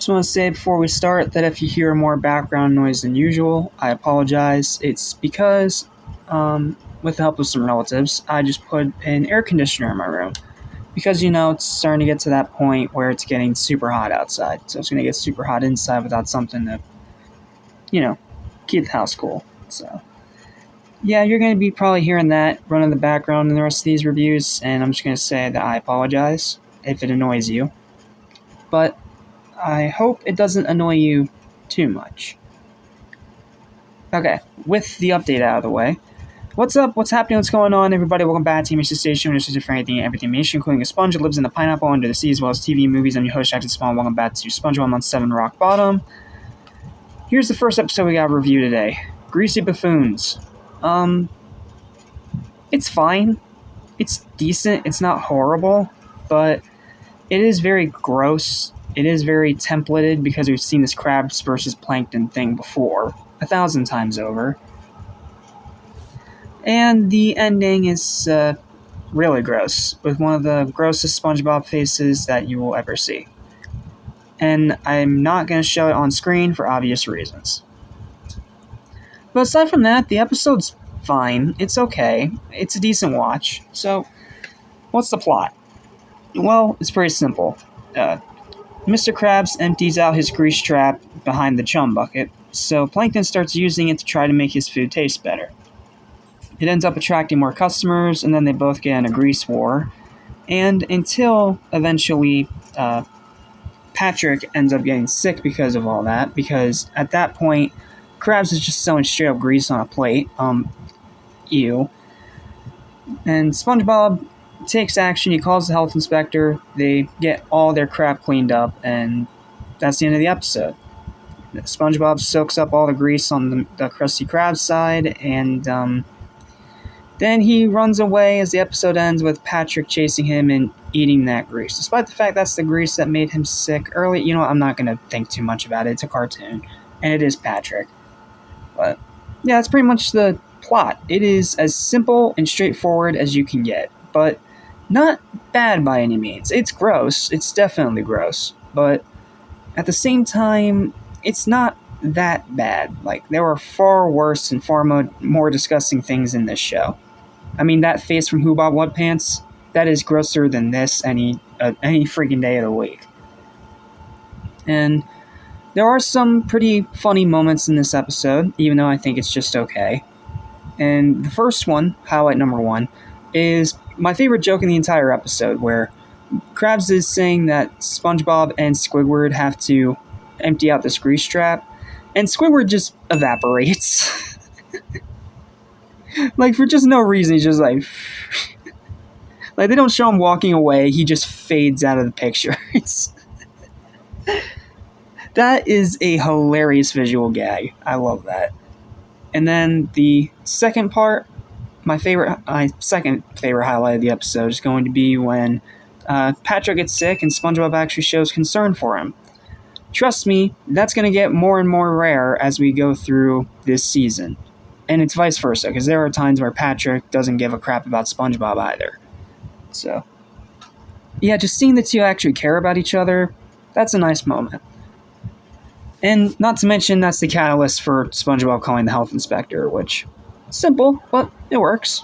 Just want to say before we start that if you hear more background noise than usual, I apologize. It's because, with the help of some relatives, I just put an air conditioner in my room. Because, it's starting to get to that point where it's getting super hot outside. So it's going to get super hot inside without something to, keep the house cool. So, yeah, you're going to be probably hearing that run in the background in the rest of these reviews. And I'm just going to say that I apologize if it annoys you. But I hope it doesn't annoy you too much. Okay, with the update out of the way. What's up? What's happening? What's going on, everybody? Welcome back to Mission Station, which is for anything and everything Mission, including a sponge that lives in the pineapple under the sea, as well as TV and movies. I'm your host, Jackson Spawn. Welcome back to SpongeBob on 7 Rock Bottom. Here's the first episode we got to review today. Greasy Buffoons. It's fine. It's decent. It's not horrible, but it is very gross. It is very templated because we've seen this crabs versus plankton thing before 1,000 times over. And the ending is really gross, with one of the grossest SpongeBob faces that you will ever see. And I'm not going to show it on screen for obvious reasons. But aside from that, the episode's fine. It's okay. It's a decent watch. So, what's the plot? Well, it's pretty simple. Mr. Krabs empties out his grease trap behind the chum bucket, so Plankton starts using it to try to make his food taste better. It ends up attracting more customers, and then they both get in a grease war. And until eventually Patrick ends up getting sick because of all that, because at that point, Krabs is just selling straight up grease on a plate. Ew. And SpongeBob takes action. He calls the health inspector. They get all their crap cleaned up, and that's the end of the episode. SpongeBob soaks up all the grease on the Krusty Krab side, and then he runs away as the episode ends with Patrick chasing him and eating that grease. Despite the fact that's the grease that made him sick early, I'm not going to think too much about it. It's a cartoon, and it is Patrick. But, yeah, that's pretty much the plot. It is as simple and straightforward as you can get, but not bad by any means. It's gross. It's definitely gross. But at the same time, it's not that bad. Like, there are far worse and far more disgusting things in this show. I mean, that face from Who Bought What Pants, that is grosser than this any freaking day of the week. And there are some pretty funny moments in this episode, even though I think it's just okay. And the first one, highlight number one, is my favorite joke in the entire episode, where Krabs is saying that SpongeBob and Squidward have to empty out this grease trap, and Squidward just evaporates. Like, for just no reason, he's just like... like, they don't show him walking away, he just fades out of the picture. That is a hilarious visual gag. I love that. And then the second part, my second favorite highlight of the episode is going to be when Patrick gets sick and SpongeBob actually shows concern for him. Trust me, that's going to get more and more rare as we go through this season. And it's vice versa, because there are times where Patrick doesn't give a crap about SpongeBob either. So, yeah, just seeing the two actually care about each other, that's a nice moment. And not to mention, that's the catalyst for SpongeBob calling the health inspector, which, simple, but it works.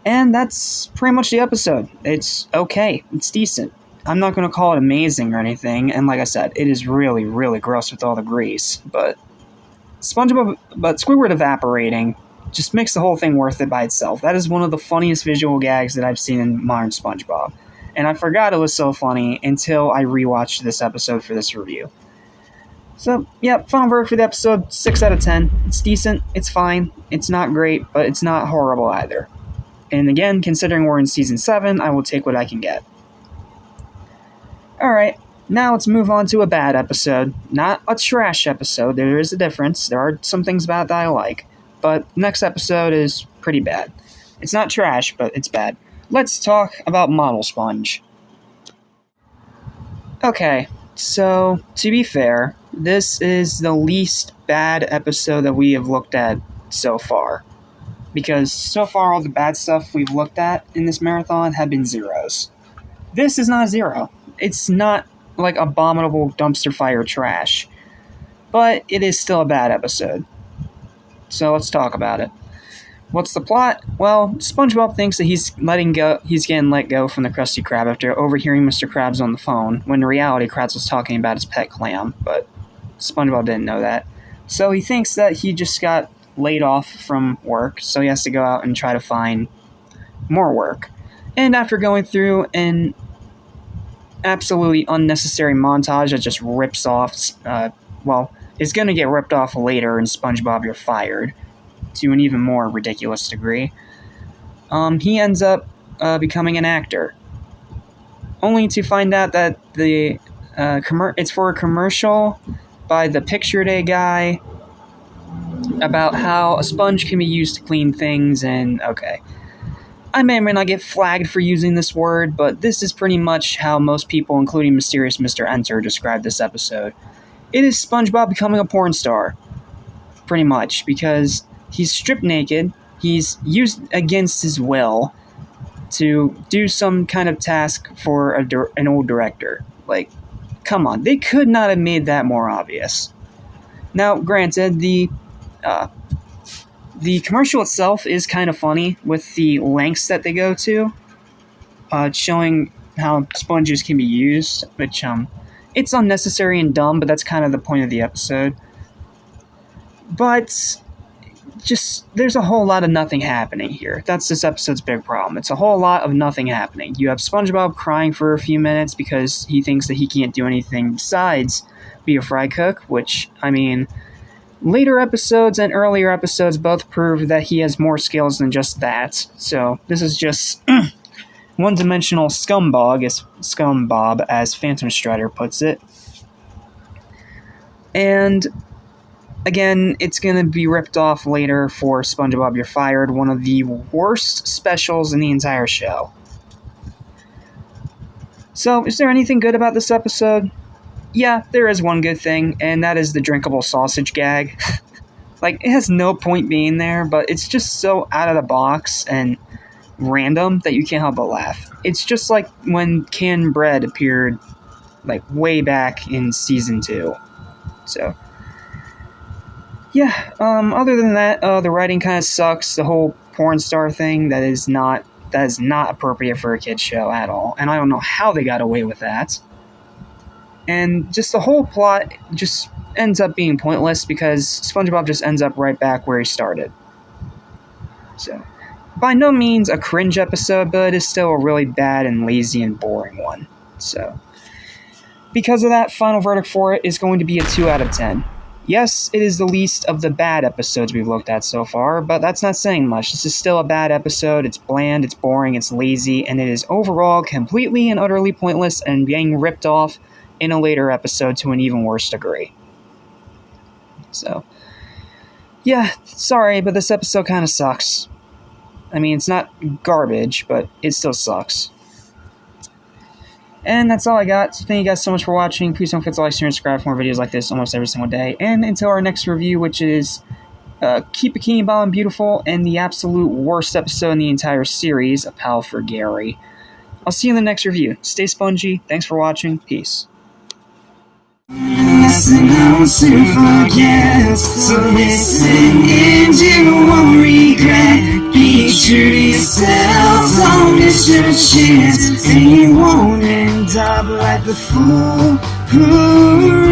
And that's pretty much the episode. It's okay. It's decent. I'm not going to call it amazing or anything, and like I said, it is really, really gross with all the grease, but Squidward evaporating just makes the whole thing worth it by itself. That is one of the funniest visual gags that I've seen in modern SpongeBob, and I forgot it was so funny until I rewatched this episode for this review. So, yeah, final verdict for the episode, 6 out of 10. It's decent, it's fine, it's not great, but it's not horrible either. And again, considering we're in Season 7, I will take what I can get. Alright, now let's move on to a bad episode. Not a trash episode, there is a difference. There are some things about it that I like. But next episode is pretty bad. It's not trash, but it's bad. Let's talk about Model Sponge. Okay, so to be fair, this is the least bad episode that we have looked at so far. Because so far all the bad stuff we've looked at in this marathon have been zeros. This is not a zero. It's not like abominable dumpster fire trash. But it is still a bad episode. So let's talk about it. What's the plot? Well, SpongeBob thinks that he's getting let go from the Krusty Krab after overhearing Mr. Krabs on the phone, when in reality Krabs was talking about his pet clam, but SpongeBob didn't know that. So he thinks that he just got laid off from work, so he has to go out and try to find more work. And after going through an absolutely unnecessary montage that just rips off, is going to get ripped off later in SpongeBob You're Fired, to an even more ridiculous degree, he ends up becoming an actor. Only to find out that it's for a commercial by the Picture Day guy about how a sponge can be used to clean things, and okay. I may or may not get flagged for using this word, but this is pretty much how most people, including Mysterious Mr. Enter, describe this episode. It is SpongeBob becoming a porn star. Pretty much, because he's stripped naked, he's used against his will to do some kind of task for an old director. Like, come on, they could not have made that more obvious. Now, granted, the commercial itself is kind of funny with the lengths that they go to, showing how sponges can be used, which, it's unnecessary and dumb, but that's kind of the point of the episode. But there's a whole lot of nothing happening here. That's this episode's big problem. It's a whole lot of nothing happening. You have SpongeBob crying for a few minutes because he thinks that he can't do anything besides be a fry cook, which, I mean, later episodes and earlier episodes both prove that he has more skills than just that. So this is just one-dimensional scumbag, as Phantom Strider puts it. And again, it's going to be ripped off later for SpongeBob You're Fired, one of the worst specials in the entire show. So, is there anything good about this episode? Yeah, there is one good thing, and that is the drinkable sausage gag. Like, it has no point being there, but it's just so out of the box and random that you can't help but laugh. It's just like when canned bread appeared, like, way back in Season 2. So, yeah, other than that, the writing kind of sucks. The whole porn star thing, that is not appropriate for a kid's show at all. And I don't know how they got away with that. And just the whole plot just ends up being pointless because SpongeBob just ends up right back where he started. So, by no means a cringe episode, but it is still a really bad and lazy and boring one. So, because of that, final verdict for it is going to be a 2 out of 10. Yes, it is the least of the bad episodes we've looked at so far, but that's not saying much. This is still a bad episode. It's bland, it's boring, it's lazy, and it is overall completely and utterly pointless and being ripped off in a later episode to an even worse degree. So, yeah, sorry, but this episode kind of sucks. I mean, it's not garbage, but it still sucks. And that's all I got. So thank you guys so much for watching. Please don't forget to like, share, and subscribe for more videos like this almost every single day. And until our next review, which is Keep Bikini Bottom Beautiful and the absolute worst episode in the entire series, A Pal for Gary. I'll see you in the next review. Stay spongy. Thanks for watching. Peace. Lesson how to forget. So listen and you won't regret. Be true to yourself, don't miss your chance, and you won't end up like the fool who